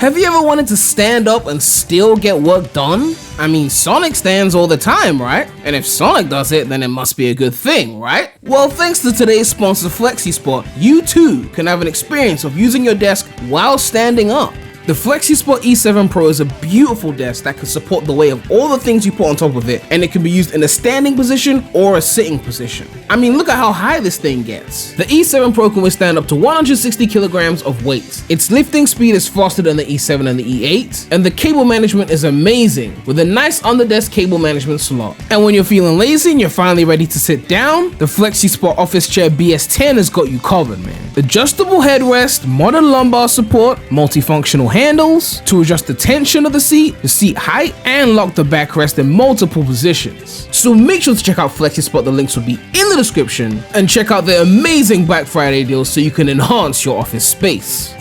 Have you ever wanted to stand up and still get work done? I mean, Sonic stands all the time, right? And if Sonic does it, then it must be a good thing, right? Well, thanks to today's sponsor FlexiSpot, you too can have an experience of using your desk while standing up. The FlexiSpot E7 Pro is a beautiful desk that can support the weight of all the things you put on top of it, and it can be used in a standing position or a sitting position. I mean, look at how high this thing gets. The E7 Pro can withstand up to 160 kilograms of weight. Its lifting speed is faster than the E7 and the E8, and the cable management is amazing with a nice under-desk cable management slot. And when you're feeling lazy and you're finally ready to sit down, the FlexiSpot Office Chair BS10 has got you covered, man. Adjustable headrest, modern lumbar support, multifunctional handles to adjust the tension of the seat height, and lock the backrest in multiple positions. So make sure to check out FlexiSpot, the links will be in the description, and check out their amazing Black Friday deals so you can enhance your office space.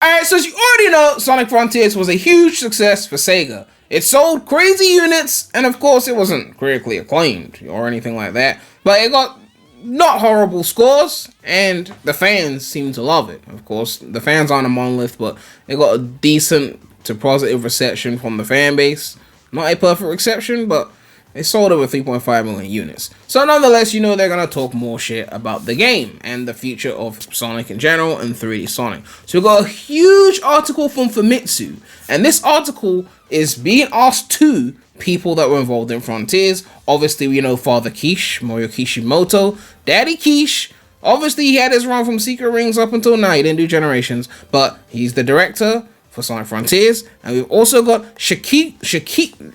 Alright, so as you already know, Sonic Frontiers was a huge success for SEGA. It sold crazy units, and of course it wasn't critically acclaimed or anything like that, but it got not horrible scores, and the fans seem to love it. Of course, the fans aren't a monolith, but it got a decent to positive reception from the fan base. Not a perfect reception, but it sold over 3.5 million units. So nonetheless, you know they're gonna talk more shit about the game and the future of Sonic in general and 3D Sonic. So we got a huge article from Famistu, and this article is being asked to people that were involved in Frontiers. Obviously, we know Father Kish, Morio Kishimoto, Daddy Kish. Obviously, he had his run from Secret Rings up until now. He didn't do Generations, but he's the director for Sonic Frontiers. And we've also got Sachiko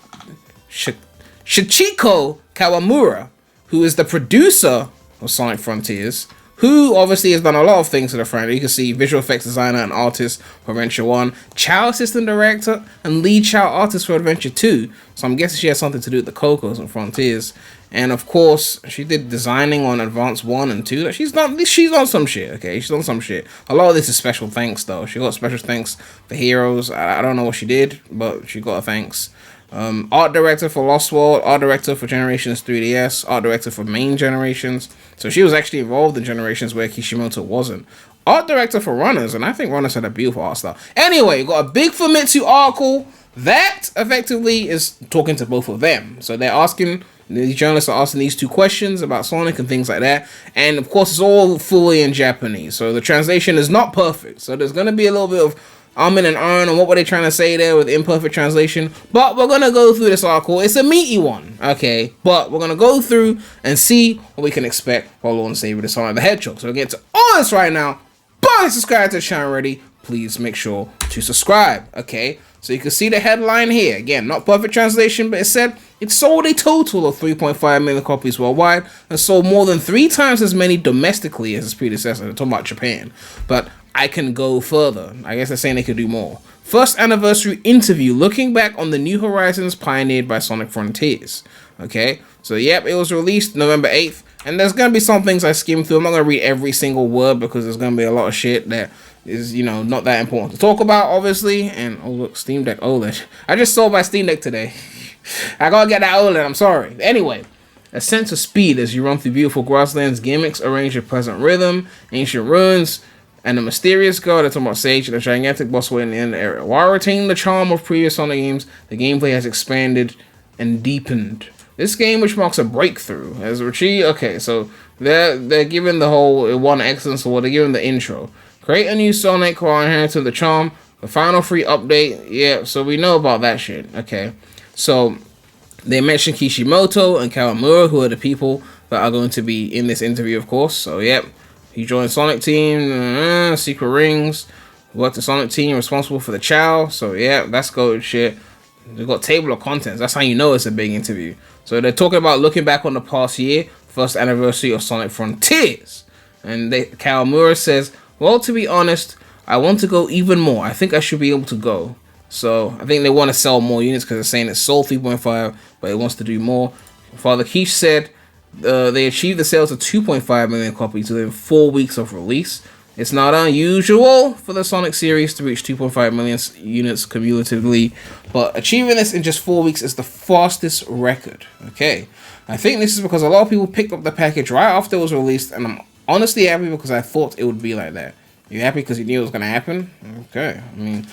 Kawamura, who is the producer of Sonic Frontiers, who obviously has done a lot of things to the franchise. You can see visual effects designer and artist for Adventure 1, Chow assistant director, and lead Chow artist for Adventure 2. So I'm guessing she has something to do with the Cocos and Frontiers. And of course, she did designing on Advance 1 and 2. She's done some shit, okay? She's done some shit. A lot of this is special thanks, though. She got special thanks for Heroes. I don't know what she did, but she got a thanks. Art director for Lost World, art director for Generations 3DS, art director for main Generations. So she was actually involved in Generations where Kishimoto wasn't. Art director for Runners, and I think Runners had a beautiful art style. Anyway, you got a big Famitsu article that effectively is talking to both of them. So they're asking, the journalists are asking these two questions about Sonic and things like that. And of course, it's all fully in Japanese. So the translation is not perfect. So there's going to be a little bit of and on what were they trying to say there with imperfect translation, but we're gonna go through this article. It's a meaty one, okay, but we're gonna go through and see what we can expect while on Save with the Sonic the Hedgehog. So we'll get to all this right now. But subscribe to the channel already, please make sure to subscribe, okay? So you can see the headline here. Again, not perfect translation, but it said it sold a total of 3.5 million copies worldwide and sold more than 3 times as many domestically as its predecessor. They're talking about Japan, but I can go further. I guess they're saying they could do more. First anniversary interview looking back on the new horizons pioneered by Sonic Frontiers. Okay, so yep, it was released November 8th, and there's gonna be some things I skimmed through. I'm not gonna read every single word because there's gonna be a lot of shit that is, you know, not that important to talk about, obviously. And oh look, Steam Deck OLED. I just sold my Steam Deck today. I gotta get that OLED, I'm sorry. Anyway, a sense of speed as you run through beautiful grasslands, gimmicks, arrange your pleasant rhythm, ancient ruins, and the mysterious girl that's about Sage and a gigantic boss waiting in the end area. While retaining the charm of previous Sonic games, the gameplay has expanded and deepened. This game, which marks a breakthrough, as Richie. Okay, so they're giving the whole one excellence award. They're giving the intro. Create a new Sonic while inheriting the charm. The final free update. Yeah, so we know about that shit. Okay, so they mentioned Kishimoto and Kawamura, who are the people that are going to be in this interview, of course. So yep. He joined Sonic Team, Secret Rings, worked the Sonic Team, responsible for the Chow. So yeah, that's good shit. They've got table of contents. That's how you know it's a big interview. So they're talking about looking back on the past year, first anniversary of Sonic Frontiers. And Kawamura says, well, to be honest, I want to go even more. I think I should be able to go. So I think they want to sell more units because they're saying it sold 3.5, but it wants to do more. Father Kish said, they achieved the sales of 2.5 million copies within 4 weeks of release. It's not unusual for the Sonic series to reach 2.5 million units cumulatively, but achieving this in just 4 weeks is the fastest record. Okay, I think this is because a lot of people picked up the package right after it was released, and I'm honestly happy because I thought it would be like that. You happy because you knew it was gonna happen? Okay, I mean,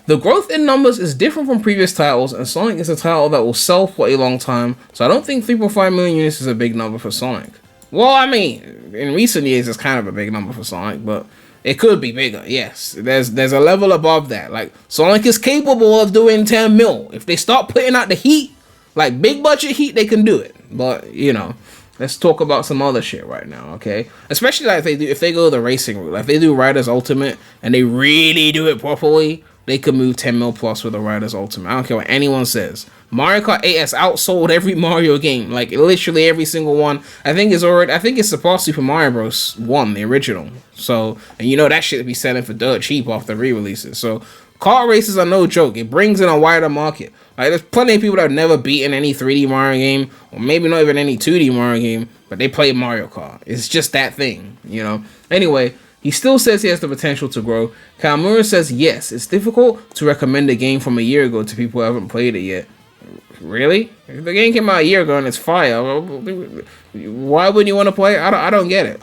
the growth in numbers is different from previous titles, and Sonic is a title that will sell for a long time, so I don't think 3.5 million units is a big number for Sonic. Well, I mean, in recent years, it's kind of a big number for Sonic, but it could be bigger, yes. There's a level above that. Like, Sonic is capable of doing 10 mil. If they start putting out the heat, like big budget heat, they can do it. But, you know, let's talk about some other shit right now, okay? Especially like if they go the racing route. Like if they do Riders Ultimate and they really do it properly, they could move 10 mil plus with the Riders Ultimate. I don't care what anyone says. Mario Kart 8 has outsold every Mario game. Like, literally every single one. I think it's surpassed Super Mario Bros. 1, the original. So, and you know that shit be selling for dirt cheap off the re-releases. So, kart races are no joke. It brings in a wider market. Like, there's plenty of people that have never beaten any 3D Mario game, or maybe not even any 2D Mario game, but they play Mario Kart. It's just that thing, you know? Anyway, he still says he has the potential to grow. Kawamura says, yes, it's difficult to recommend a game from a year ago to people who haven't played it yet. Really? If the game came out a year ago and it's fire, why wouldn't you want to play it? I don't get it.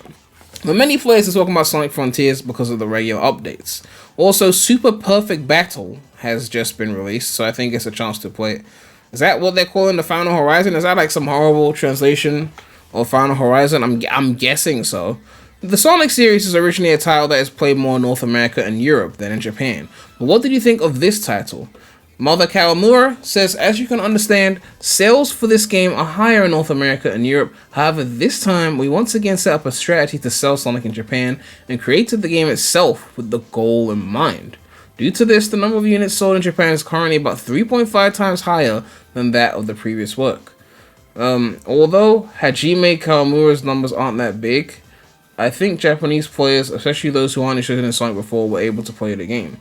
But many players are talking about Sonic Frontiers because of the regular updates. Also, Super Perfect Battle has just been released, so I think it's a chance to play it. Is that what they're calling the Final Horizon? Is that like some horrible translation of Final Horizon? I'm guessing so. The Sonic series is originally a title that is played more in North America and Europe than in Japan. But what did you think of this title? Mother Kawamura says, as you can understand, sales for this game are higher in North America and Europe. However, this time, we once again set up a strategy to sell Sonic in Japan and created the game itself with the goal in mind. Due to this, the number of units sold in Japan is currently about 3.5 times higher than that of the previous work. Although Hajime Kawamura's numbers aren't that big, I think Japanese players, especially those who aren't interested in Sonic before, were able to play the game.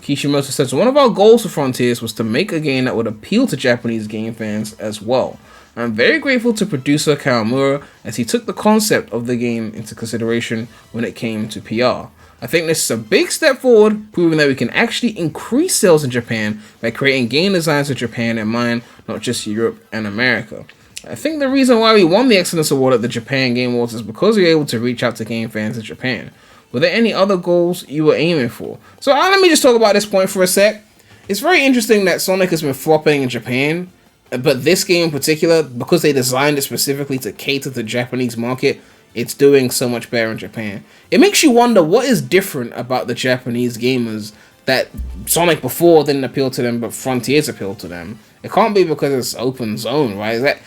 Kishimoto says, one of our goals for Frontiers was to make a game that would appeal to Japanese game fans as well. I'm very grateful to producer Kawamura as he took the concept of the game into consideration when it came to PR. I think this is a big step forward, proving that we can actually increase sales in Japan by creating game designs with Japan in mind, not just Europe and America. I think the reason why we won the Excellence Award at the Japan Game Awards is because we were able to reach out to game fans in Japan. Were there any other goals you were aiming for? So let me just talk about this point for a sec. It's very interesting that Sonic has been flopping in Japan, but this game in particular, because they designed it specifically to cater to the Japanese market, it's doing so much better in Japan. It makes you wonder what is different about the Japanese gamers that Sonic before didn't appeal to them, but Frontiers appealed to them. It can't be because it's open zone, right?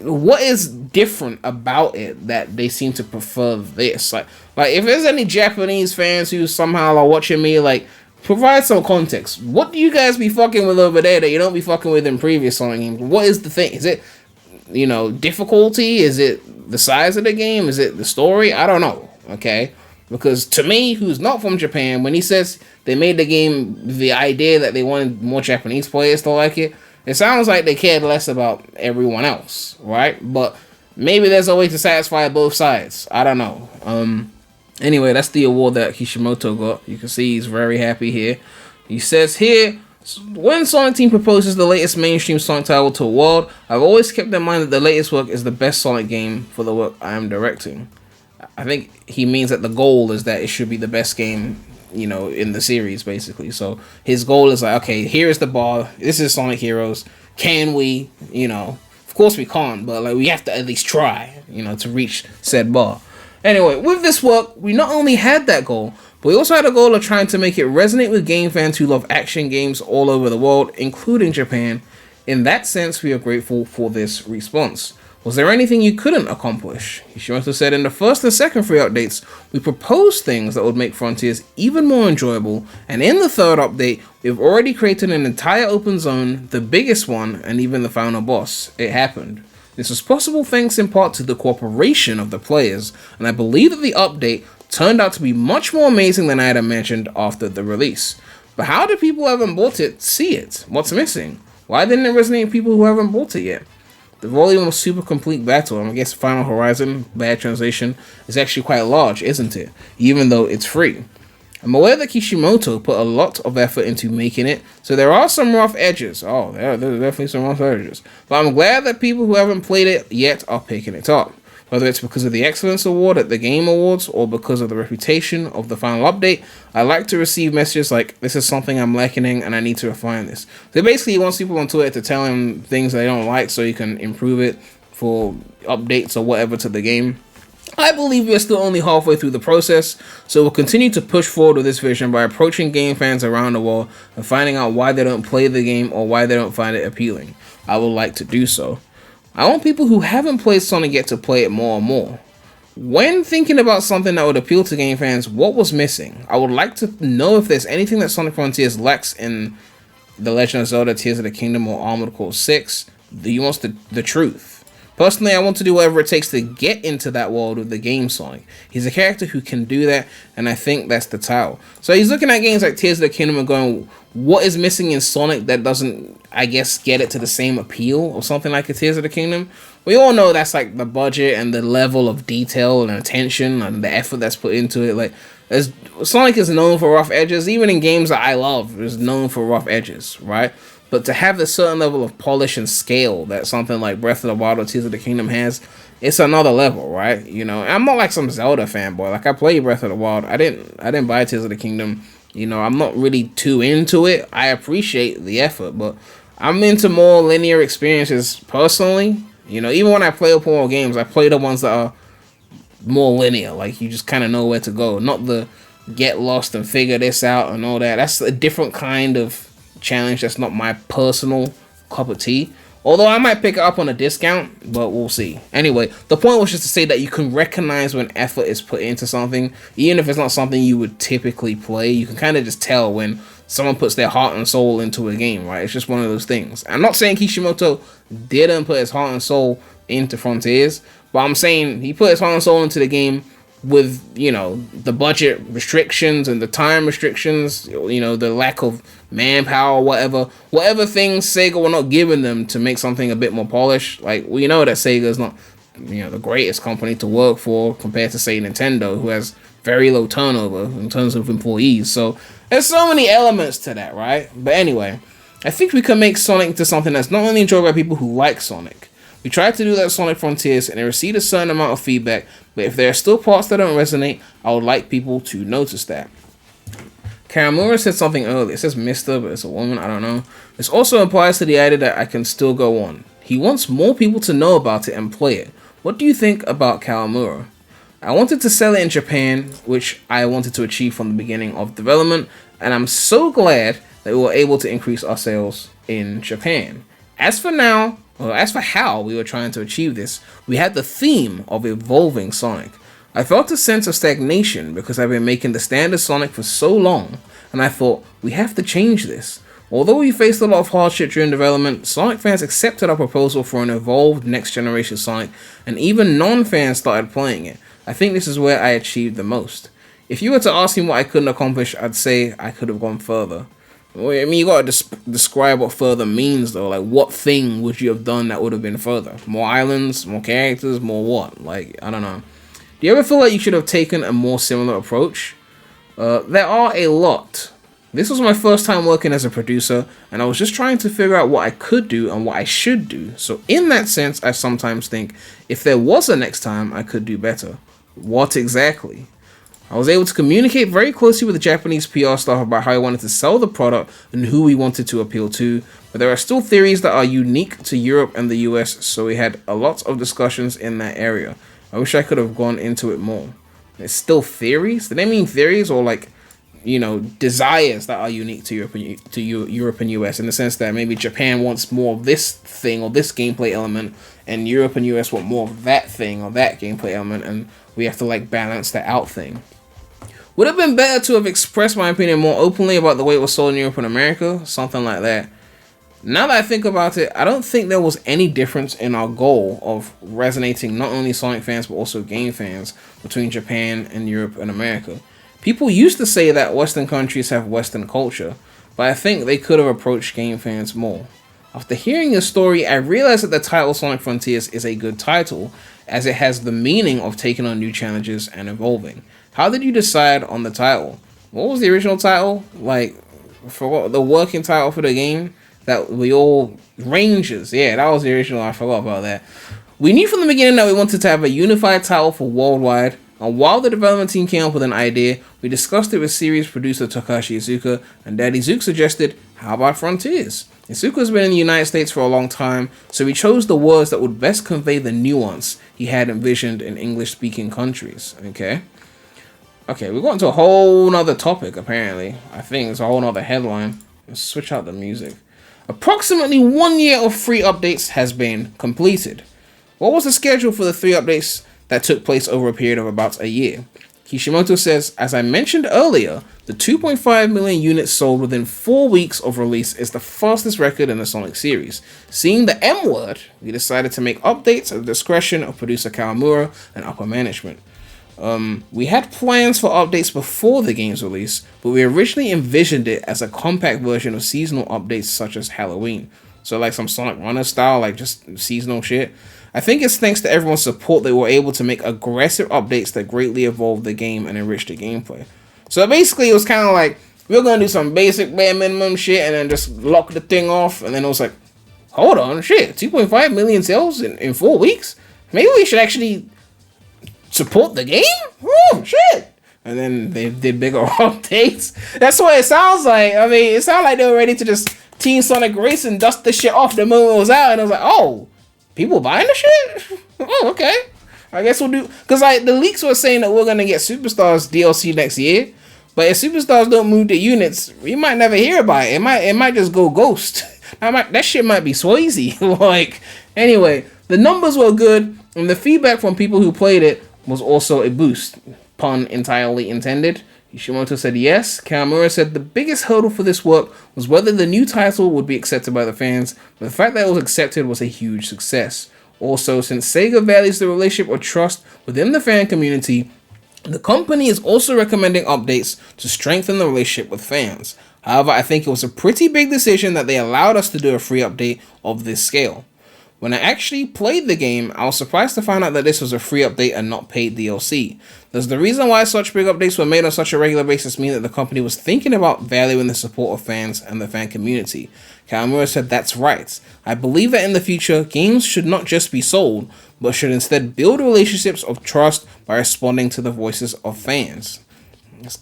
What is different about it that they seem to prefer this? Like if there's any Japanese fans who somehow are watching me, like, provide some context. What do you guys be fucking with over there that you don't be fucking with in previous Sonic games? What is the thing? Is it, difficulty? Is it the size of the game? Is it the story? I don't know, okay? Because to me, who's not from Japan, when he says they made the game the idea that they wanted more Japanese players to like it, it sounds like they cared less about everyone else, right? But maybe there's a way to satisfy both sides. I don't know. Anyway, that's the award that Kishimoto got. You can see he's very happy here. He says here, when Sonic Team proposes the latest mainstream Sonic title to a world, I've always kept in mind that the latest work is the best Sonic game for the work I am directing. I think he means that the goal is that it should be the best game, in the series, basically. So his goal is like, okay, here is the bar. This is Sonic Heroes. Can we, of course we can't, but like we have to at least try, to reach said bar. Anyway, with this work, we not only had that goal, but we also had a goal of trying to make it resonate with game fans who love action games all over the world, including Japan. In that sense, we are grateful for this response. Was there anything you couldn't accomplish? Kishimoto said in the first and second 3 updates, we proposed things that would make Frontiers even more enjoyable, and in the third update, we've already created an entire open zone, the biggest one, and even the final boss. It happened. This was possible thanks in part to the cooperation of the players, and I believe that the update turned out to be much more amazing than I had imagined after the release. But how do people who haven't bought it see it? What's missing? Why didn't it resonate with people who haven't bought it yet? The volume of Super Complete Battle, I guess Final Horizon, bad translation, is actually quite large, isn't it? Even though it's free. I'm aware that Kishimoto put a lot of effort into making it, so there are some rough edges. Oh, there's definitely some rough edges. But I'm glad that people who haven't played it yet are picking it up. Whether it's because of the Excellence Award at the Game Awards or because of the reputation of the final update, I like to receive messages like, this is something I'm lacking and I need to refine this. So basically he wants people on Twitter to tell him things they don't like so he can improve it for updates or whatever to the game. I believe we're still only halfway through the process, so we'll continue to push forward with this vision by approaching game fans around the world and finding out why they don't play the game or why they don't find it appealing. I would like to do so. I want people who haven't played Sonic yet to play it more and more. When thinking about something that would appeal to game fans, what was missing? I would like to know if there's anything that Sonic Frontiers lacks in The Legend of Zelda Tears of the Kingdom or Armored Core 6. He wants the truth. Personally, I want to do whatever it takes to get into that world of the game Sonic. He's a character who can do that, and I think that's the title. So he's looking at games like Tears of the Kingdom and going, what is missing in Sonic that doesn't, I guess, get it to the same appeal or something like a Tears of the Kingdom? We all know that's like the budget and the level of detail and attention and the effort that's put into it. Like, Sonic is known for rough edges, even in games that I love, is known for rough edges, right? But to have a certain level of polish and scale that something like Breath of the Wild or Tears of the Kingdom has, it's another level, right? You know, I'm not like some Zelda fanboy. Like, I played Breath of the Wild. I didn't buy Tears of the Kingdom. You know, I'm not really too into it. I appreciate the effort, but I'm into more linear experiences personally. You know, even when I play open world games, I play the ones that are more linear. Like, you just kind of know where to go. Not the get lost and figure this out and all that. That's a different kind of challenge. That's not my personal cup of tea, although I might pick it up on a discount, but we'll see. Anyway, the point was just to say that you can recognize when effort is put into something, even if it's not something you would typically play. You can kind of just tell when someone puts their heart and soul into a game, right? It's just one of those things. I'm not saying Kishimoto didn't put his heart and soul into Frontiers, but I'm saying he put his heart and soul into the game with, you know, the budget restrictions and the time restrictions, you know, the lack of manpower, whatever things Sega were not giving them to make something a bit more polished. Like, we know that Sega is not, you know, the greatest company to work for compared to, say, Nintendo, who has very low turnover in terms of employees. So there's so many elements to that, right? But anyway, I think we can make Sonic into something that's not only enjoyed by people who like Sonic. We tried to do that at Sonic Frontiers and it received a certain amount of feedback, but if there are still parts that don't resonate, I would like people to notice that. Kawamura said something earlier. It says Mr., but it's a woman, I don't know. This also applies to the idea that I can still go on. He wants more people to know about it and play it. What do you think about Kawamura? I wanted to sell it in Japan, which I wanted to achieve from the beginning of development, and I'm so glad that we were able to increase our sales in Japan. As for how we were trying to achieve this, we had the theme of evolving Sonic. I felt a sense of stagnation because I've been making the standard Sonic for so long, and I thought, we have to change this. Although we faced a lot of hardship during development, Sonic fans accepted our proposal for an evolved next generation Sonic, and even non-fans started playing it. I think this is where I achieved the most. If you were to ask me what I couldn't accomplish, I'd say I could have gone further. I mean, you gotta describe what further means, though. Like, what thing would you have done that would have been further? More islands, more characters, more what? Like, I don't know. Do you ever feel like you should have taken a more similar approach? There are a lot. This was my first time working as a producer, and I was just trying to figure out what I could do and what I should do. So in that sense, I sometimes think, if there was a next time, I could do better. What exactly? I was able to communicate very closely with the Japanese PR staff about how I wanted to sell the product and who we wanted to appeal to, but there are still theories that are unique to Europe and the US, so we had a lot of discussions in that area. I wish I could have gone into it more. It's still theories? Do they mean theories or, like, you know, desires that are unique to Europe and US, in the sense that maybe Japan wants more of this thing or this gameplay element, and Europe and US want more of that thing or that gameplay element, and we have to, like, balance that out thing. Would have been better to have expressed my opinion more openly about the way it was sold in Europe and America, something like that. Now that I think about it, I don't think there was any difference in our goal of resonating not only Sonic fans but also game fans between Japan and Europe and America. People used to say that Western countries have Western culture, but I think they could have approached game fans more. After hearing your story, I realized that the title Sonic Frontiers is a good title, as it has the meaning of taking on new challenges and evolving. How did you decide on the title? What was the original title? Like, for the working title for the game? That we all... Rangers. Yeah, that was the original. I forgot about that. We knew from the beginning that we wanted to have a unified title for worldwide, and while the development team came up with an idea, we discussed it with series producer Takashi Iizuka, and Daddy Zook suggested, how about Frontiers? Iizuka has been in the United States for a long time, so he chose the words that would best convey the nuance he had envisioned in English-speaking countries. Okay, we're going to a whole nother topic, apparently. I think it's a whole nother headline. Let's switch out the music. Approximately 1 year of free updates has been completed. What was the schedule for the 3 updates that took place over a period of about a year? Kishimoto says, as I mentioned earlier, the 2.5 million units sold within 4 weeks of release is the fastest record in the Sonic series. Seeing the M word, we decided to make updates at the discretion of producer Kawamura and upper management. We had plans for updates before the game's release, but we originally envisioned it as a compact version of seasonal updates such as Halloween. So like some Sonic Runner style, like just seasonal shit. I think it's thanks to everyone's support that we were able to make aggressive updates that greatly evolved the game and enriched the gameplay. So basically it was kind of like, we're going to do some basic bare minimum shit and then just lock the thing off. And then it was like, hold on, shit, 2.5 million sales in 4 weeks? Maybe we should actually support the game? Oh, shit. And then they did bigger updates. That's what it sounds like. I mean, it sounded like they were ready to just Team Sonic Race and dust the shit off the moment it was out. And I was like, oh, people buying the shit? Oh, okay. I guess we'll do... Because like the leaks were saying that we're going to get Superstars DLC next year. But if Superstars don't move the units, we might never hear about it. It might just go ghost. That shit might be Swayze. Like, anyway, the numbers were good. And the feedback from people who played it was also a boost. Pun entirely intended. Kishimoto said yes. Kawamura said the biggest hurdle for this work was whether the new title would be accepted by the fans, but the fact that it was accepted was a huge success. Also, since SEGA values the relationship of trust within the fan community, the company is also recommending updates to strengthen the relationship with fans. However, I think it was a pretty big decision that they allowed us to do a free update of this scale. When I actually played the game, I was surprised to find out that this was a free update and not paid DLC. Does the reason why such big updates were made on such a regular basis mean that the company was thinking about valuing the support of fans and the fan community? Kawamura said that's right. I believe that in the future, games should not just be sold, but should instead build relationships of trust by responding to the voices of fans.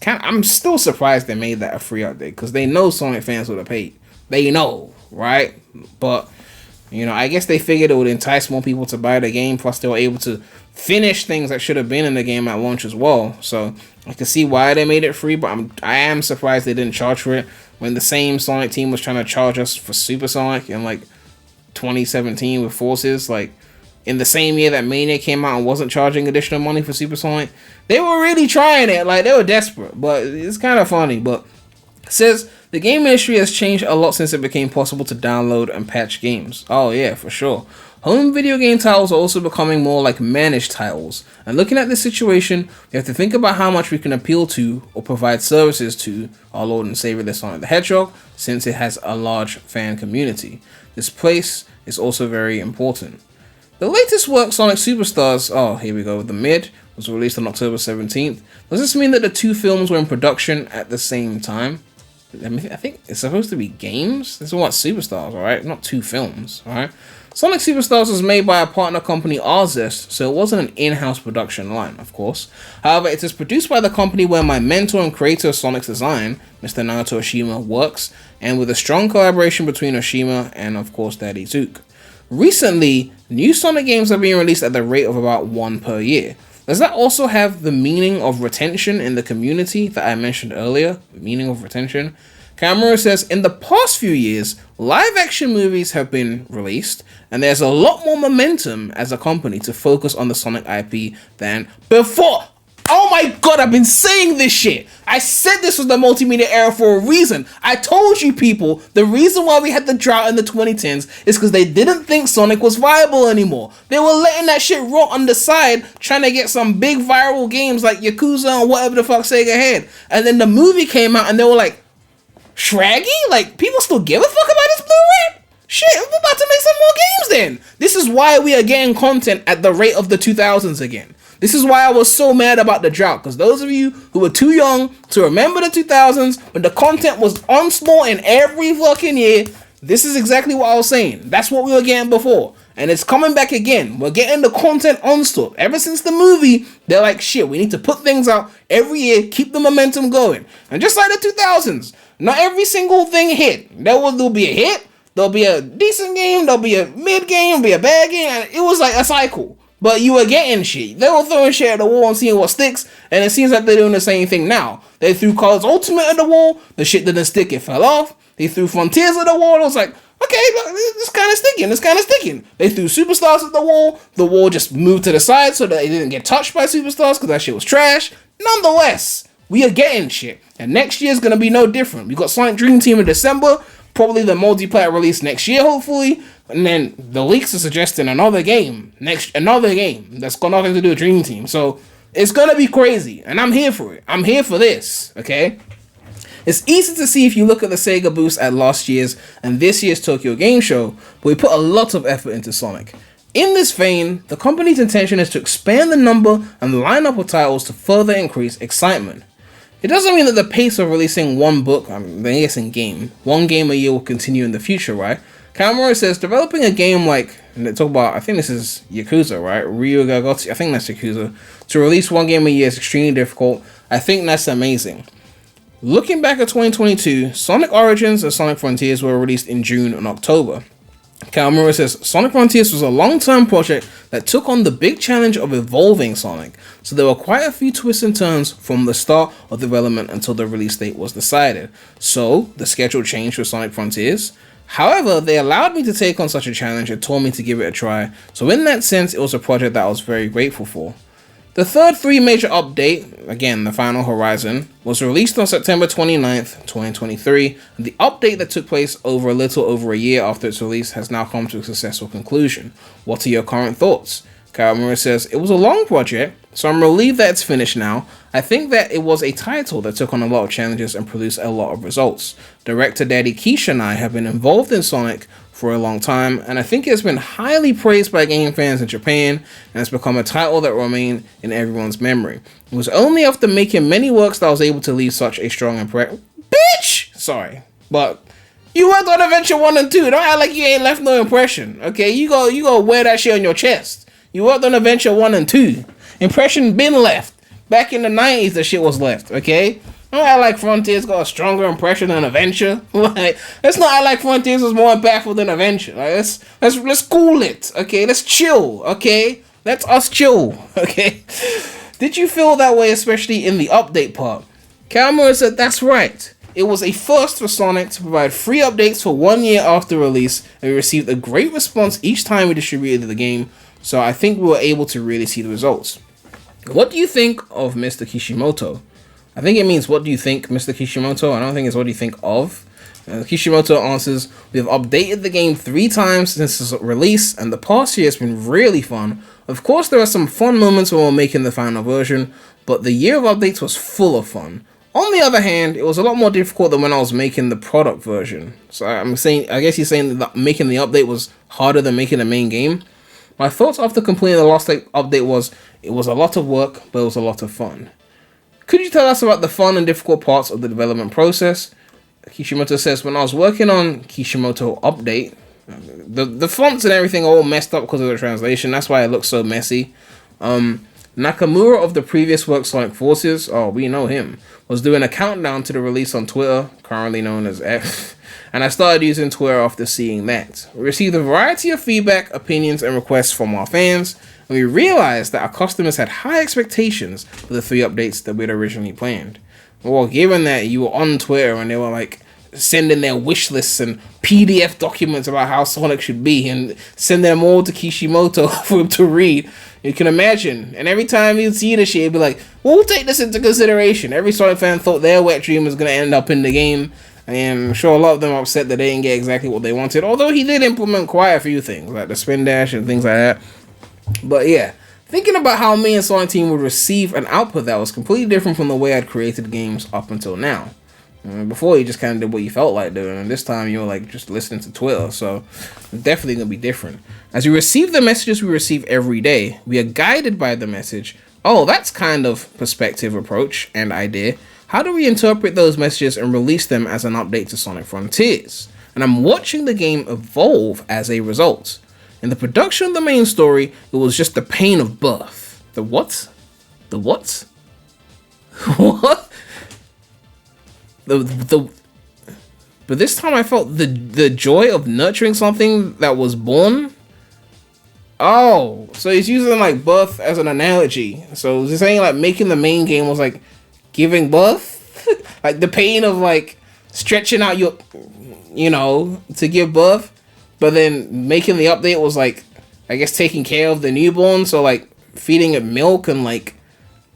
I'm still surprised they made that a free update, because they know Sonic fans would have paid. They know, right? But... you know, I guess they figured it would entice more people to buy the game, plus they were able to finish things that should have been in the game at launch as well. So I can see why they made it free, but I am surprised they didn't charge for it when the same Sonic team was trying to charge us for Super Sonic in like 2017 with Forces. Like in the same year that Mania came out and wasn't charging additional money for Super Sonic, they were really trying it. Like they were desperate, but it's kind of funny. But it says the game industry has changed a lot since it became possible to download and patch games. Oh yeah, for sure. Home video game titles are also becoming more like managed titles. And looking at this situation, we have to think about how much we can appeal to or provide services to our Lord and Savior, the Sonic the Hedgehog, since it has a large fan community. This place is also very important. The latest work, Sonic Superstars, oh here we go, The Mid, was released on October 17th. Does this mean that the 2 films were in production at the same time? I think it's supposed to be games. This is what Superstars, alright? Not 2 films, alright? Sonic Superstars was made by a partner company, Arzest, so it wasn't an in-house production line, of course. However, it is produced by the company where my mentor and creator of Sonic's design, Mr. Naoto Oshima, works, and with a strong collaboration between Oshima and, of course, Daddy Zook. Recently, new Sonic games are being released at the rate of about 1 per year. Does that also have the meaning of retention in the community that I mentioned earlier? Meaning of retention? Kawamura says, in the past few years, live action movies have been released, and there's a lot more momentum as a company to focus on the Sonic IP than before. Oh my god, I've been saying this shit. I said this was the multimedia era for a reason. I told you people, the reason why we had the drought in the 2010s is because they didn't think Sonic was viable anymore. They were letting that shit rot on the side, trying to get some big viral games like Yakuza and whatever the fuck Sega had. And then the movie came out and they were like, Shraggy? Like, people still give a fuck about this Blu-ray? Shit, we're about to make some more games then. This is why we are getting content at the rate of the 2000s again. This is why I was so mad about the drought, because those of you who were too young to remember the 2000s, when the content was onslaught in every fucking year, this is exactly what I was saying. That's what we were getting before. And it's coming back again. We're getting the content onslaught. Ever since the movie, they're like, shit, we need to put things out every year, keep the momentum going. And just like the 2000s, not every single thing hit. There'll be a hit, there'll be a decent game, there'll be a mid game, there'll be a bad game, and it was like a cycle. But you were getting shit. They were throwing shit at the wall and seeing what sticks, and it seems like they're doing the same thing now. They threw Cards Ultimate at the wall, the shit didn't stick, it fell off. They threw Frontiers at the wall, and it was like, okay, it's kind of sticking. They threw Superstars at the wall just moved to the side so that it didn't get touched by Superstars because that shit was trash. Nonetheless, we are getting shit, and next year's gonna be no different. We got Sonic Dream Team in December, probably the multiplayer release next year, hopefully. And then the leaks are suggesting another game that's got nothing to do with Dream Team. So it's gonna be crazy, and I'm here for it. I'm here for this, okay? It's easy to see if you look at the SEGA booth at last year's and this year's Tokyo Game Show, but we put a lot of effort into Sonic. In this vein, the company's intention is to expand the number and lineup of titles to further increase excitement. It doesn't mean that the pace of releasing one game a year will continue in the future, right? Kawamura says developing a game like, and they talk about, I think this is Yakuza, right? Ryuga Gotti, I think that's Yakuza. To release one game a year is extremely difficult. I think that's amazing. Looking back at 2022, Sonic Origins and Sonic Frontiers were released in June and October. Kawamura says Sonic Frontiers was a long-term project that took on the big challenge of evolving Sonic, so there were quite a few twists and turns from the start of development until the release date was decided. So, the schedule changed for Sonic Frontiers. However, they allowed me to take on such a challenge and told me to give it a try, so in that sense, it was a project that I was very grateful for. The third 3 major update, again the Final Horizon, was released on September 29th, 2023, and the update that took place over a little over a year after its release has now come to a successful conclusion. What are your current thoughts? Kawamura says, it was a long project, so I'm relieved that it's finished now. I think that it was a title that took on a lot of challenges and produced a lot of results. Director Daddy Keisha and I have been involved in Sonic for a long time, and I think it's been highly praised by game fans in Japan, and it's become a title that will remain in everyone's memory. It was only after making many works that I was able to leave such a strong impression. Bitch! Sorry, but you worked on Adventure 1 and 2, don't act like you ain't left no impression, okay? You go wear that shit on your chest. You worked on Adventure 1 and 2. Impression been left. Back in the 90s, the shit was left, okay? Don't act like Frontiers got a stronger impression than Adventure. Like, let's not act like Frontiers was more impactful than Adventure. Like, let's cool it, okay? Let's chill, okay? Let's us chill, okay? Did you feel that way, especially in the update part? Kawamura said that's right. It was a first for Sonic to provide free updates for 1 year after release, and we received a great response each time we distributed the game, so I think we were able to really see the results. What do you think of Mr. Kishimoto? I think it means, what do you think, Mr. Kishimoto? I don't think it's what do you think of. Kishimoto answers, we have updated the game 3 times since its release, and the past year has been really fun. Of course, there are some fun moments when we're making the final version, but the year of updates was full of fun. On the other hand, it was a lot more difficult than when I was making the product version. So I guess he's saying that making the update was harder than making the main game. My thoughts after completing the last update was, it was a lot of work, but it was a lot of fun. Could you tell us about the fun and difficult parts of the development process? Kishimoto says, when I was working on Kishimoto Update, the fonts and everything are all messed up because of the translation. That's why it looks so messy. Nakamura of the previous work Sonic Forces, oh, we know him, was doing a countdown to the release on Twitter, currently known as F, and I started using Twitter after seeing that. We received a variety of feedback, opinions, and requests from our fans, and we realized that our customers had high expectations for the 3 updates that we'd originally planned. Well, given that you were on Twitter and they were like sending their wish lists and PDF documents about how Sonic should be and send them all to Kishimoto for him to read, you can imagine. And every time you'd see this shit, you'd be like, we'll take this into consideration. Every Sonic fan thought their wet dream was going to end up in the game. And I'm sure a lot of them are upset that they didn't get exactly what they wanted. Although he did implement quite a few things, like the spin dash and things like that. But yeah, thinking about how me and Sonic Team would receive an output that was completely different from the way I'd created games up until now. Before, you just kind of did what you felt like doing, and this time you were like just listening to Twitter, so it's definitely going to be different. As we receive the messages we receive every day, we are guided by the message. Oh, that's kind of perspective approach and idea. How do we interpret those messages and release them as an update to Sonic Frontiers? And I'm watching the game evolve as a result. In the production of the main story, it was just the pain of birth. The what? The what? What? But this time I felt the joy of nurturing something that was born. Oh, so he's using like birth as an analogy. So he's saying like making the main game was like giving birth, like the pain of like stretching out your, to give birth, but then making the update was like, I guess, taking care of the newborn. So like feeding it milk and like,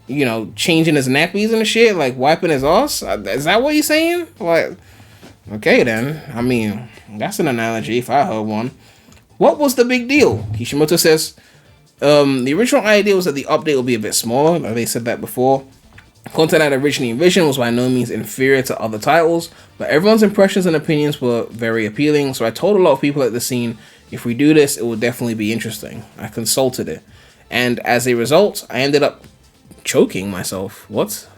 changing his nappies and shit, like wiping his ass. Is that what he's saying? Like, okay then. I mean, that's an analogy if I heard one. What was the big deal? Kishimoto says, the original idea was that the update would be a bit smaller. They said that before. Content I'd originally envisioned was by no means inferior to other titles, but everyone's impressions and opinions were very appealing, so I told a lot of people at the scene, if we do this, it will definitely be interesting. I consulted it. And as a result, I ended up choking myself. What?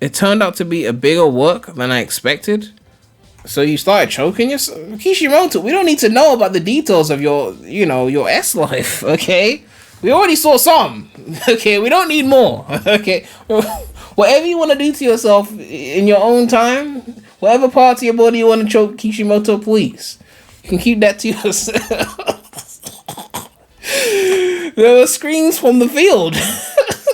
It turned out to be a bigger work than I expected. So you started choking yourself? Kishimoto, we don't need to know about the details of your S life, okay? We already saw some, okay? We don't need more, okay? Whatever you want to do to yourself in your own time, whatever part of your body you want to choke, Kishimoto, please. You can keep that to yourself. There were screams from the field.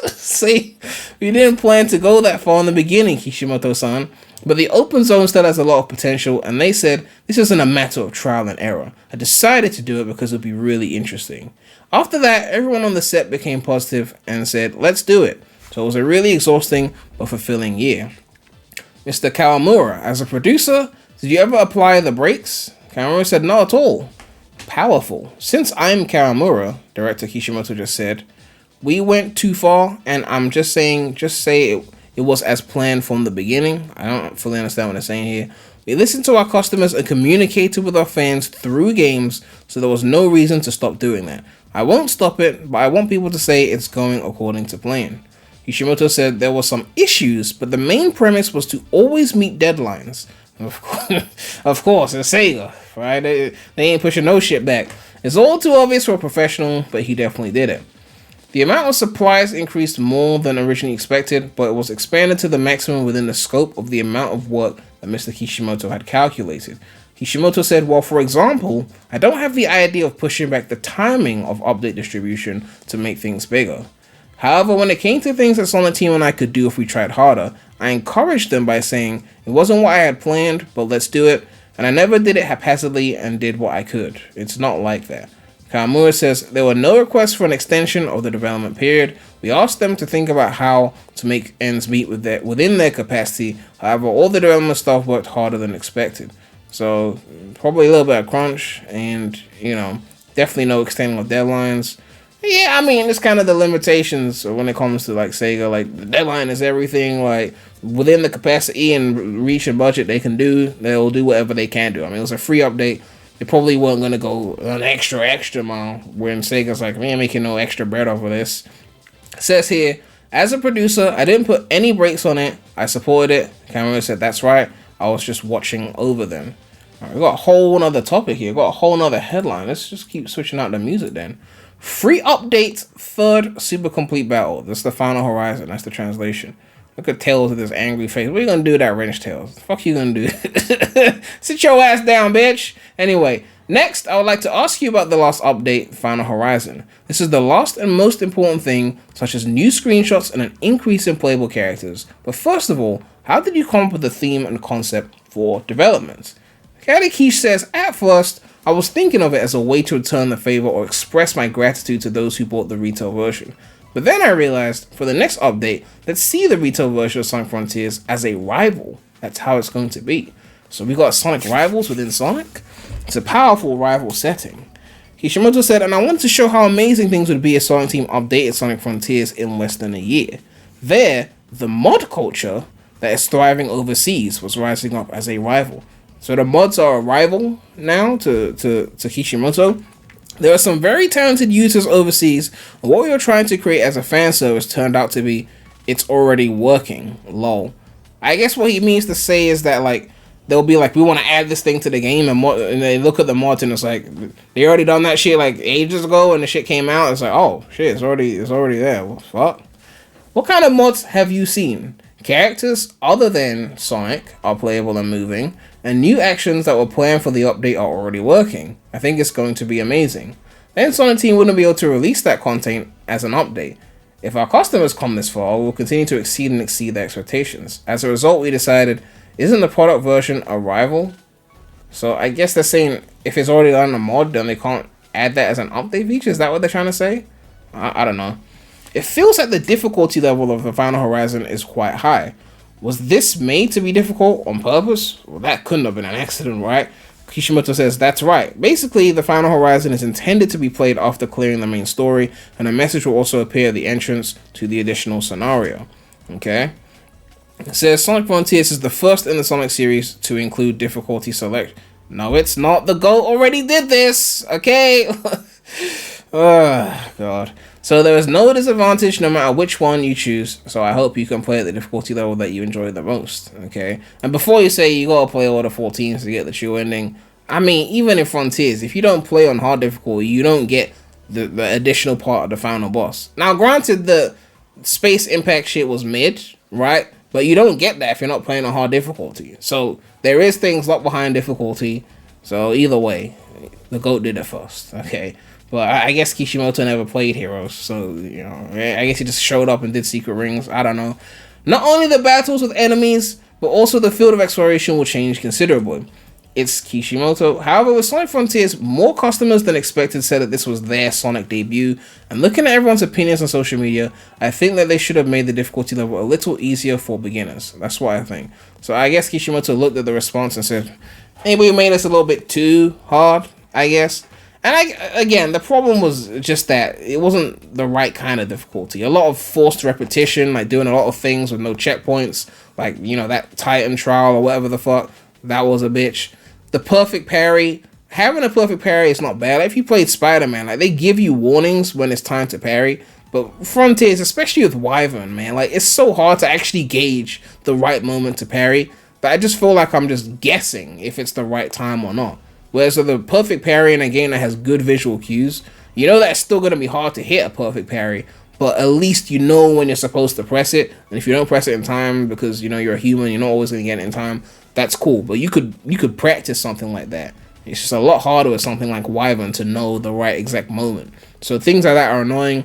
See, we didn't plan to go that far in the beginning, Kishimoto-san. But the open zone still has a lot of potential, and they said this isn't a matter of trial and error. I decided to do it because it would be really interesting. After that, everyone on the set became positive and said, let's do it. So it was a really exhausting but fulfilling year. Mr. Kawamura, as a producer, did you ever apply the brakes? Kawamura said, not at all. Powerful. Since I'm Kawamura, director Kishimoto just said, we went too far, and I'm just saying, it was as planned from the beginning. I don't fully understand what they're saying here. We listened to our customers and communicated with our fans through games, so there was no reason to stop doing that. I won't stop it, but I want people to say it's going according to plan. Kishimoto said there were some issues, but the main premise was to always meet deadlines. Of course, it's SEGA, right? They ain't pushing no shit back. It's all too obvious for a professional, but he definitely did it. The amount of supplies increased more than originally expected, but it was expanded to the maximum within the scope of the amount of work that Mr. Kishimoto had calculated. Kishimoto said, well, for example, I don't have the idea of pushing back the timing of update distribution to make things bigger. However, when it came to things that Sonic Team and I could do if we tried harder, I encouraged them by saying, it wasn't what I had planned, but let's do it, and I never did it haphazardly and did what I could. It's not like that. Kawamura says, there were no requests for an extension of the development period. We asked them to think about how to make ends meet within their capacity. However, all the development staff worked harder than expected. So, probably a little bit of crunch and, definitely no extending of deadlines. Yeah, I mean, it's kind of the limitations when it comes to, like, SEGA. Like, the deadline is everything. Like, within the capacity and reach and budget they'll do whatever they can do. I mean, it was a free update. They probably weren't going to go an extra mile when Sega's like, we ain't making no extra bread off of this. It says here, as a producer, I didn't put any brakes on it. I supported it. Kawamura said, that's right. I was just watching over them. All right, we got a whole nother topic here. We got a whole nother headline. Let's just keep switching out the music then. Free update, third super complete battle. This is the final horizon. That's the translation. Look at Tails with his angry face. What are you gonna do with that wrench, Tails? The fuck you gonna do? Sit your ass down, bitch. Anyway, next, I would like to ask you about the last update, Final Horizon. This is the last and most important thing, such as new screenshots and an increase in playable characters. But first of all, how did you come up with the theme and concept for development? Kadikish says, at first, I was thinking of it as a way to return the favor or express my gratitude to those who bought the retail version. But then I realized, for the next update, let's see the retail version of Sonic Frontiers as a rival. That's how it's going to be. So we got Sonic rivals within Sonic. It's a powerful rival setting. Kishimoto said, and I wanted to show how amazing things would be if Sonic Team updated Sonic Frontiers in less than a year. There, the mod culture that is thriving overseas was rising up as a rival. So the mods are a rival now to Kishimoto. There are some very talented users overseas, and what we were trying to create as a fan service turned out to be, it's already working, lol. I guess what he means to say is that, like, they'll be like, we want to add this thing to the game, and they look at the mods and it's like, they already done that shit like ages ago, and the shit came out. It's like, oh shit, it's already there. Well, fuck. What kind of mods have you seen? Characters other than Sonic are playable and moving, and new actions that were planned for the update are already working. I think it's going to be amazing. Then Sonic Team wouldn't be able to release that content as an update. If our customers come this far, we'll continue to exceed their expectations. As a result, we decided, isn't the product version a rival? So I guess they're saying if it's already on a mod, then they can't add that as an update feature? Is that what they're trying to say? I don't know. It feels like the difficulty level of the Final Horizon is quite high. Was this made to be difficult on purpose? Well, that couldn't have been an accident, right? Kishimoto says that's right. Basically, the Final Horizon is intended to be played after clearing the main story, and a message will also appear at the entrance to the additional scenario. Okay? It says Sonic Frontiers is the first in the Sonic series to include difficulty select. No, it's not. The GOAT already did this. Okay? Oh, God. So there is no disadvantage no matter which one you choose, so I hope you can play at the difficulty level that you enjoy the most, okay? And before you say you gotta play all the 14s to get the true ending, I mean, even in Frontiers, if you don't play on hard difficulty, you don't get the additional part of the final boss. Now, granted, the Space Impact shit was mid, right? But you don't get that if you're not playing on hard difficulty. So there is things locked behind difficulty, so either way, the GOAT did it first, okay? But I guess Kishimoto never played Heroes, so, you know, I guess he just showed up and did Secret Rings. I don't know. Not only the battles with enemies, but also the field of exploration will change considerably. It's Kishimoto. However, with Sonic Frontiers, more customers than expected said that this was their Sonic debut. And looking at everyone's opinions on social media, I think that they should have made the difficulty level a little easier for beginners. That's what I think. So I guess Kishimoto looked at the response and said, maybe we made this a little bit too hard, I guess. And again, the problem was just that it wasn't the right kind of difficulty. A lot of forced repetition, like doing a lot of things with no checkpoints, like, you know, that Titan trial or whatever the fuck, that was a bitch. The perfect parry, having a perfect parry is not bad. Like if you played Spider-Man, like they give you warnings when it's time to parry, but Frontiers, especially with Wyvern, man, like it's so hard to actually gauge the right moment to parry that I just feel like I'm just guessing if it's the right time or not. Whereas with a perfect parry in a game that has good visual cues, you know that it's still going to be hard to hit a perfect parry, but at least you know when you're supposed to press it. And if you don't press it in time because, you know, you're a human, you're not always going to get it in time, that's cool. But you could practice something like that. It's just a lot harder with something like Wyvern to know the right exact moment. So things like that are annoying.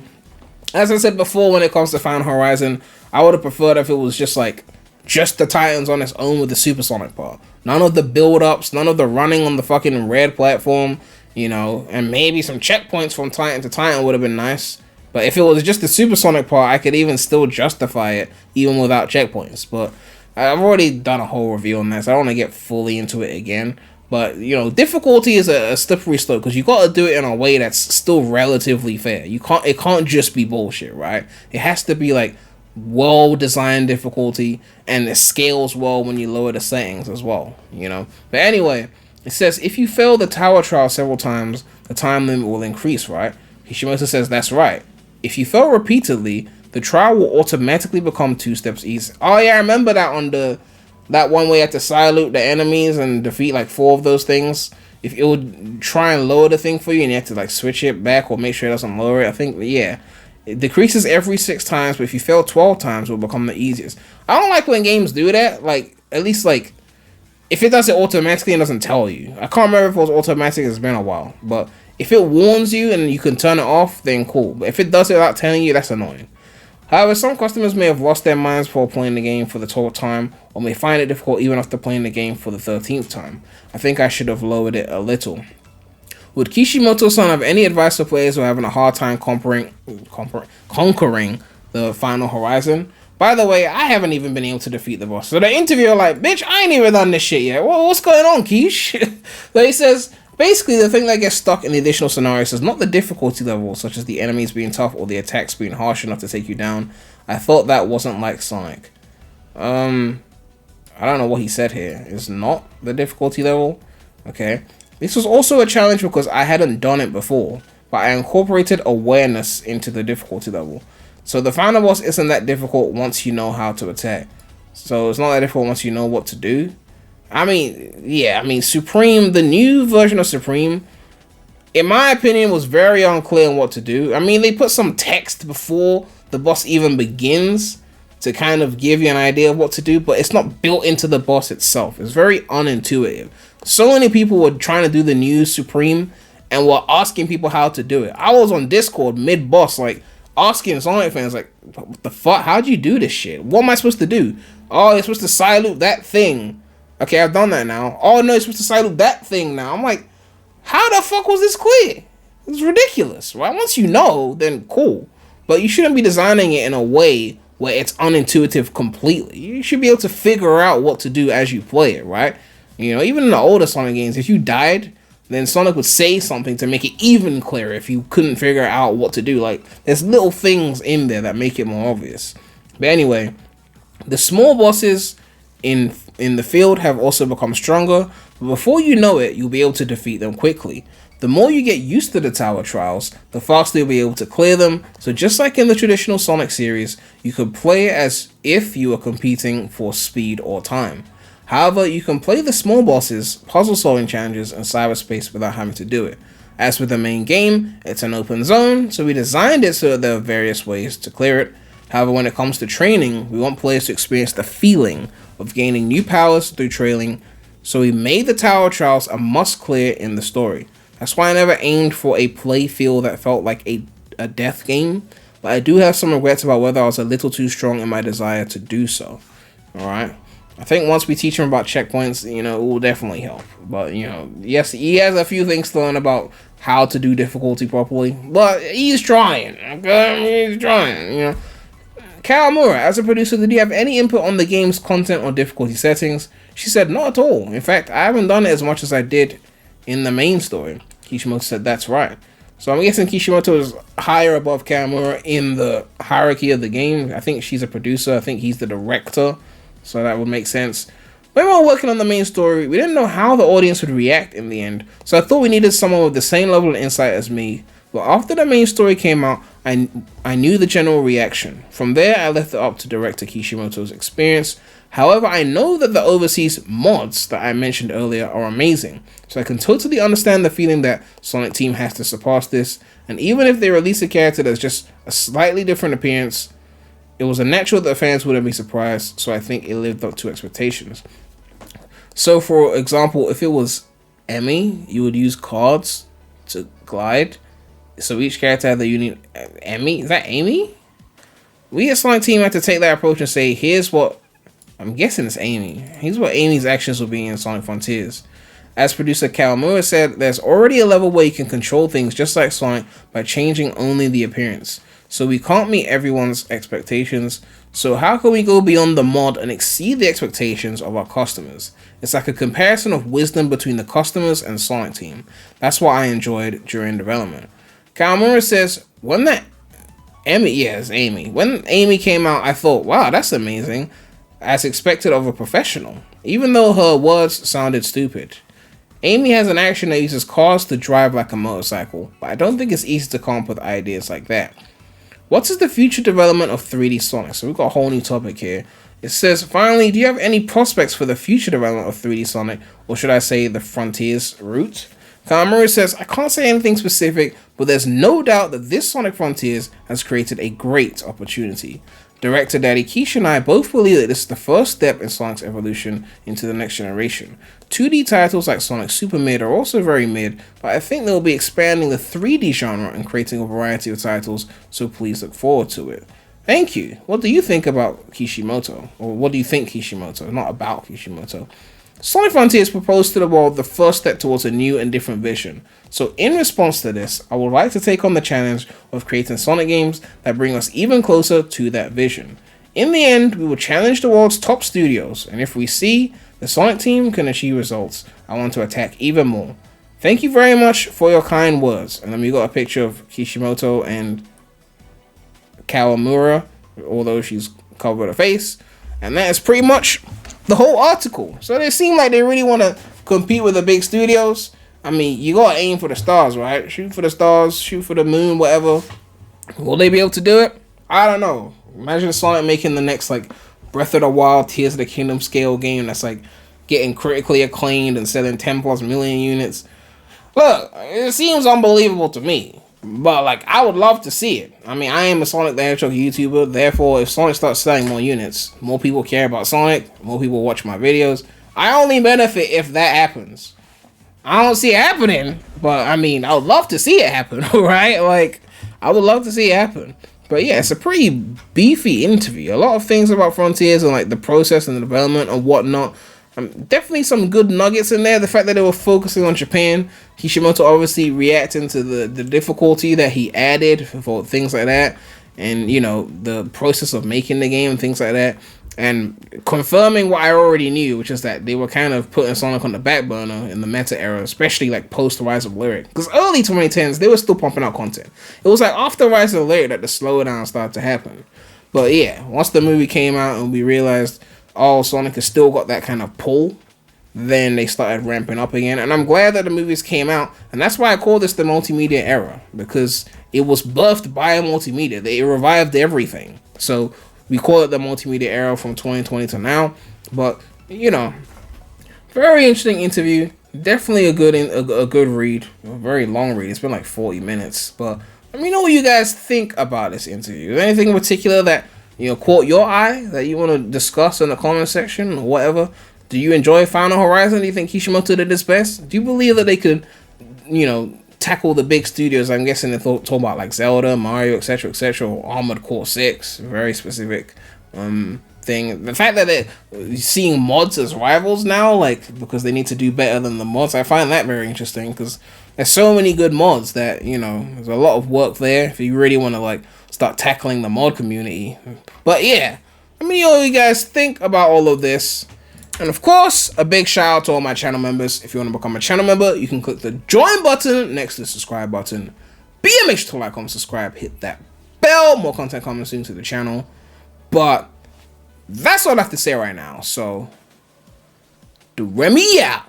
As I said before, when it comes to Final Horizon, I would have preferred if it was just like just the Titans on its own with the supersonic part. None of the build-ups, none of the running on the fucking red platform, you know, and maybe some checkpoints from Titan to Titan would have been nice. But if it was just the supersonic part, I could even still justify it, even without checkpoints. But I've already done a whole review on this. I don't want to get fully into it again. But, you know, difficulty is a slippery slope because you got to do it in a way that's still relatively fair. It can't just be bullshit, right? It has to be, like, well-designed difficulty, and it scales well when you lower the settings as well, you know. But anyway, it says, if you fail the tower trial several times, the time limit will increase, right? Kishimoto says that's right. If you fail repeatedly, the trial will automatically become 2 steps easier. Oh yeah, I remember that on that one where you have to salute the enemies and defeat like 4 of those things. If it would try and lower the thing for you and you have to like switch it back or make sure it doesn't lower it, I think, yeah. It decreases every 6 times, but if you fail 12 times, it will become the easiest. I don't like when games do that. Like, at least, like, if it does it automatically and doesn't tell you. I can't remember if it was automatic, it's been a while. But if it warns you and you can turn it off, then cool. But if it does it without telling you, that's annoying. However, some customers may have lost their minds before playing the game for the 12th time, or may find it difficult even after playing the game for the 13th time. I think I should have lowered it a little. Would Kishimoto-san have any advice for players who are having a hard time conquering the Final Horizon? By the way, I haven't even been able to defeat the boss. So the interviewer like, bitch, I ain't even done this shit yet. Well, what's going on, Kish? So he says, basically the thing that gets stuck in the additional scenarios is not the difficulty level, such as the enemies being tough or the attacks being harsh enough to take you down. I thought that wasn't like Sonic. I don't know what he said here. It's not the difficulty level. Okay. This was also a challenge because I hadn't done it before, but I incorporated awareness into the difficulty level. So the final boss isn't that difficult once you know how to attack. So it's not that difficult once you know what to do. I mean, yeah, I mean, Supreme, the new version of Supreme, in my opinion, was very unclear on what to do. I mean, they put some text before the boss even begins to kind of give you an idea of what to do, but it's not built into the boss itself. It's very unintuitive. So many people were trying to do the new Supreme and were asking people how to do it. I was on Discord mid-boss, like, asking Sonic fans, like, what the fuck? How'd you do this shit? What am I supposed to do? Oh, you're supposed to side loop that thing. Okay, I've done that now. Oh, no, you're supposed to side loop that thing now. I'm like, how the fuck was this clear? It's ridiculous, right? Once you know, then cool. But you shouldn't be designing it in a way where it's unintuitive completely. You should be able to figure out what to do as you play it, right? You know, even in the older Sonic games, if you died, then Sonic would say something to make it even clearer if you couldn't figure out what to do. Like, there's little things in there that make it more obvious. But anyway, the small bosses in the field have also become stronger, but before you know it, you'll be able to defeat them quickly. The more you get used to the tower trials, the faster you'll be able to clear them. So just like in the traditional Sonic series, you could play it as if you were competing for speed or time. However, you can play the small bosses, puzzle solving challenges, and cyberspace without having to do it. As with the main game, it's an open zone, so we designed it so that there are various ways to clear it. However, when it comes to training, we want players to experience the feeling of gaining new powers through trailing, so we made the tower trials a must clear in the story. That's why I never aimed for a play feel that felt like a death game, but I do have some regrets about whether I was a little too strong in my desire to do so. Alright? I think once we teach him about checkpoints, you know, it will definitely help. But, you know, yes, he has a few things to learn about how to do difficulty properly, but he's trying, okay? He's trying, you know. Kawamura, as a producer, did you have any input on the game's content or difficulty settings? She said, not at all. In fact, I haven't done it as much as I did in the main story. Kishimoto said, that's right. So I'm guessing Kishimoto is higher above Kawamura in the hierarchy of the game. I think she's a producer. I think he's the director. So that would make sense. When we were working on the main story, we didn't know how the audience would react in the end. So I thought we needed someone with the same level of insight as me. But after the main story came out, I knew the general reaction. From there, I left it up to director Kishimoto's experience. However, I know that the overseas mods that I mentioned earlier are amazing, so I can totally understand the feeling that Sonic Team has to surpass this, and even if they release a character that's just a slightly different appearance, it was a natural that fans wouldn't be surprised, so I think it lived up to expectations. So for example, if it was Emmy, you would use cards to glide, so each character had the unique Emmy. Is that Amy? We at Sonic Team had to take that approach and say, here's what, I'm guessing it's Amy. Here's what Amy's actions will be in Sonic Frontiers. As producer Kawamura said, there's already a level where you can control things just like Sonic by changing only the appearance. So we can't meet everyone's expectations. So how can we go beyond the mod and exceed the expectations of our customers? It's like a comparison of wisdom between the customers and Sonic Team. That's what I enjoyed during development. Kawamura says, when that Amy. When Amy came out, I thought, wow, that's amazing. As expected of a professional, even though her words sounded stupid. Amy has an action that uses cars to drive like a motorcycle, but I don't think it's easy to come up with ideas like that. What is the future development of 3D Sonic? So we've got a whole new topic here. It says, finally, do you have any prospects for the future development of 3D Sonic, or should I say the Frontiers route? Kawamura says, I can't say anything specific, but there's no doubt that this Sonic Frontiers has created a great opportunity. Director Daddy Keisha and I both believe that this is the first step in Sonic's evolution into the next generation. 2D titles like Sonic Super Mid are also very mid, but I think they'll be expanding the 3D genre and creating a variety of titles, so please look forward to it. Thank you. What do you think about Kishimoto? Or what do you think Kishimoto? Not about Kishimoto. Sonic Frontiers proposed to the world the first step towards a new and different vision. So in response to this, I would like to take on the challenge of creating Sonic games that bring us even closer to that vision. In the end, we will challenge the world's top studios, and if we see the Sonic Team can achieve results, I want to attack even more. Thank you very much for your kind words. And then we got a picture of Kishimoto and Kawamura, although she's covered her face. And that is pretty much the whole article. So they seem like they really want to compete with the big studios. I mean, you gotta aim for the stars, right? Shoot for the stars, shoot for the moon, whatever. Will they be able to do it? I don't know. Imagine Sonic making the next, like, Breath of the Wild, Tears of the Kingdom scale game that's, like, getting critically acclaimed and selling 10 plus million units. Look, it seems unbelievable to me, but like I would love to see it. I mean, I am a Sonic the Hedgehog YouTuber, therefore if Sonic starts selling more units, more people care about Sonic, more people watch my videos. I only benefit if that happens. I don't see it happening, but I mean, I would love to see it happen, right? Like, I would love to see it happen. But yeah, it's a pretty beefy interview. A lot of things about Frontiers and like the process and the development and whatnot. Definitely some good nuggets in there. The fact that they were focusing on Japan, Kishimoto obviously reacting to the difficulty that he added for things like that, and you know, the process of making the game and things like that, and confirming what I already knew, which is that they were kind of putting Sonic on the back burner in the meta era, especially like post Rise of Lyric, because early 2010s they were still pumping out content. It was like after Rise of Lyric that the slowdown started to happen. But yeah, once the movie came out and we realized, oh, Sonic has still got that kind of pull, then they started ramping up again. And I'm glad that the movies came out, and that's why I call this the multimedia era, because it was birthed by a multimedia. They revived everything. So we call it the multimedia era from 2020 to now. But, you know, very interesting interview. Definitely a good read. A very long read. It's been like 40 minutes. But let me know what you guys think about this interview. Is there anything in particular that, you know, caught your eye that you want to discuss in the comment section or whatever? Do you enjoy Final Horizon? Do you think Kishimoto did his best? Do you believe that they could, you know, tackle the big studios? I'm guessing they're talking about like Zelda, Mario, etc., or Armored Core 6, very specific thing. The fact that they're seeing mods as rivals now, like, because they need to do better than the mods, I find that very interesting, because there's so many good mods that, you know, there's a lot of work there if you really want to like start tackling the mod community. But yeah, let me know what you guys think about all of this. And of course, a big shout out to all my channel members. If you want to become a channel member, you can click the join button next to the subscribe button. Be a make sure to like, comment, subscribe, hit that bell. More content coming soon to the channel. But that's all I have to say right now. So, Premy out.